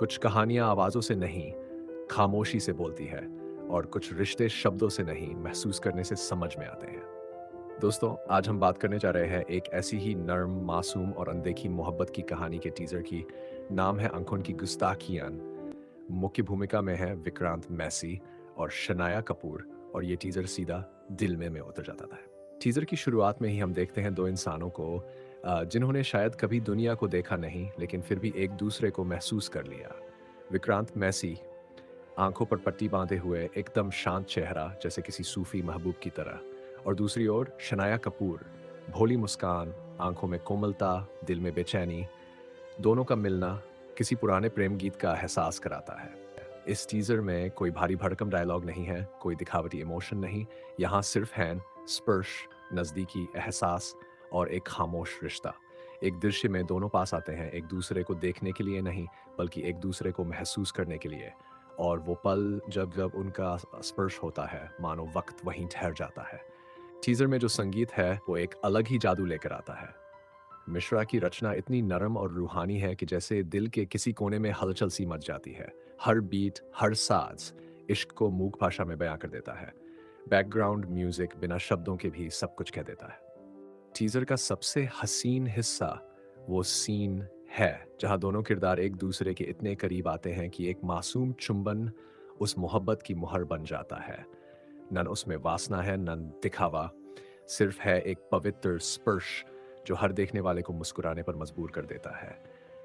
कुछ कहानियां आवाज़ों से नहीं, खामोशी से बोलती है और कुछ रिश्ते शब्दों से नहीं, महसूस करने से समझ में आते हैं। दोस्तों, आज हम बात करने जा रहे हैं एक ऐसी ही नर्म, मासूम और अनदेखी मोहब्बत की कहानी के टीज़र की। नाम है आँखों की गुस्ताखियाँ। मुख्य भूमिका में है विक्रांत मैसी और शनाया कपूर और ये टीज़र सीधा दिल में उतर जाता है। टीज़र की शुरुआत में ही हम देखते हैं 2 इंसानों को जिन्होंने शायद कभी दुनिया को देखा नहीं, लेकिन फिर भी एक-दूसरे को महसूस कर लिया। विक्रांत मैसी आँखों पर पट्टी बाँधे हुए एकदम शांत चेहरा जैसे किसी सूफ़ी महबूब की तरह और दूसरी ओर शनाया कपूर, भोली मुस्कान, आँखों में कोमलता, दिल में बेचैनी, दोनों का मिलना किसी पुराने प्रेम गीत का एहसास कराता है। इस टीज़र में कोई भारी भरकम डायलॉग नहीं है, कोई दिखावटी इमोशन नहीं, यहाँ सिर्फ है स्पर्श, नज़दीकी, एहसास और एक खामोश रिश्ता। एक दृश्य में दोनों पास आते हैं, एक दूसरे को देखने के लिए नहीं, बल्कि एक दूसरे को महसूस करने के लिए। और वो पल जब जब उनका स्पर्श होता है, मानो वक़्त वहीं ठहर जाता है। टीज़र में जो संगीत है, वो एक अलग ही जादू लेकर आता है। मिश्रा की रचना इतनी नरम और रूहानी है कि जैसे दिल के किसी कोने में हलचल सी मच जाती है। हर बीट, हर साज इश्क को मूक भाषा में बयां कर देता है। बैकग्राउंड म्यूजिक बिना शब्दों के भी सब कुछ कह देता है। टीजर का सबसे हसीन हिस्सा वो सीन है जहां दोनों किरदार एक दूसरे के इतने करीब आते हैं कि एक मासूम चुंबन उस मोहब्बत की मुहर बन जाता है। न उसमें वासना है, न दिखावा, सिर्फ है एक पवित्र स्पर्श जो हर देखने वाले को मुस्कुराने पर मजबूर कर देता है।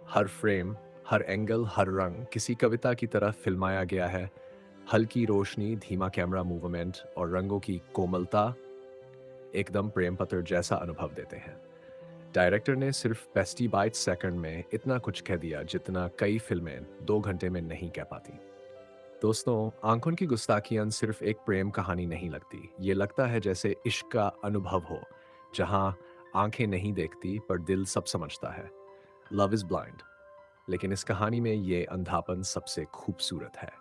हर फ्रेम, हर एंगल, हर रंग किसी कविता की तरह फिल्माया गया है। हल्की रोशनी, धीमा कैमरा मूवमेंट और रंगों की कोमलता एकदम प्रेम पत्र जैसा अनुभव देते हैं। डायरेक्टर ने सिर्फ 25 सेकंड में इतना कुछ कह दिया जितना कई फिल्में 2 घंटे में नहीं कह पाती। दोस्तों, आँखों की गुस्ताखियाँ सिर्फ एक प्रेम कहानी नहीं लगती। ये लगता है जैसे इश्क का अनुभव हो, जहाँ आँखें नहीं देखती पर दिल सब समझता है। लव इज़ ब्लाइंड, लेकिन इस कहानी में ये अंधापन सबसे खूबसूरत है।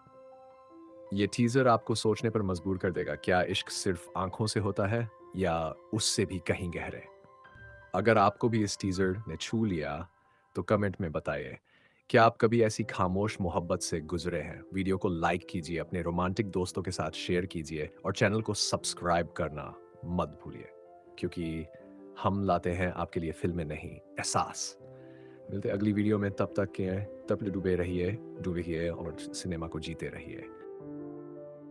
ये टीज़र आपको सोचने पर मजबूर कर देगा, क्या इश्क सिर्फ आँखों से होता है या उससे भी कहीं गहरे? अगर आपको भी इस टीज़र ने छू लिया, तो कमेंट में बताइए। क्या आप कभी ऐसी खामोश मोहब्बत से गुज़रे हैं? वीडियो को लाइक कीजिए, अपने रोमांटिक दोस्तों के साथ शेयर कीजिए और चैनल को सब्सक्राइब करना मत भूलिए, क्योंकि हम लाते हैं आपके लिए फ़िल्में नहीं, एहसास। मिलते हैं अगली वीडियो में, तब तक के तब डूबे रहिए और सिनेमा को जीते रहिए।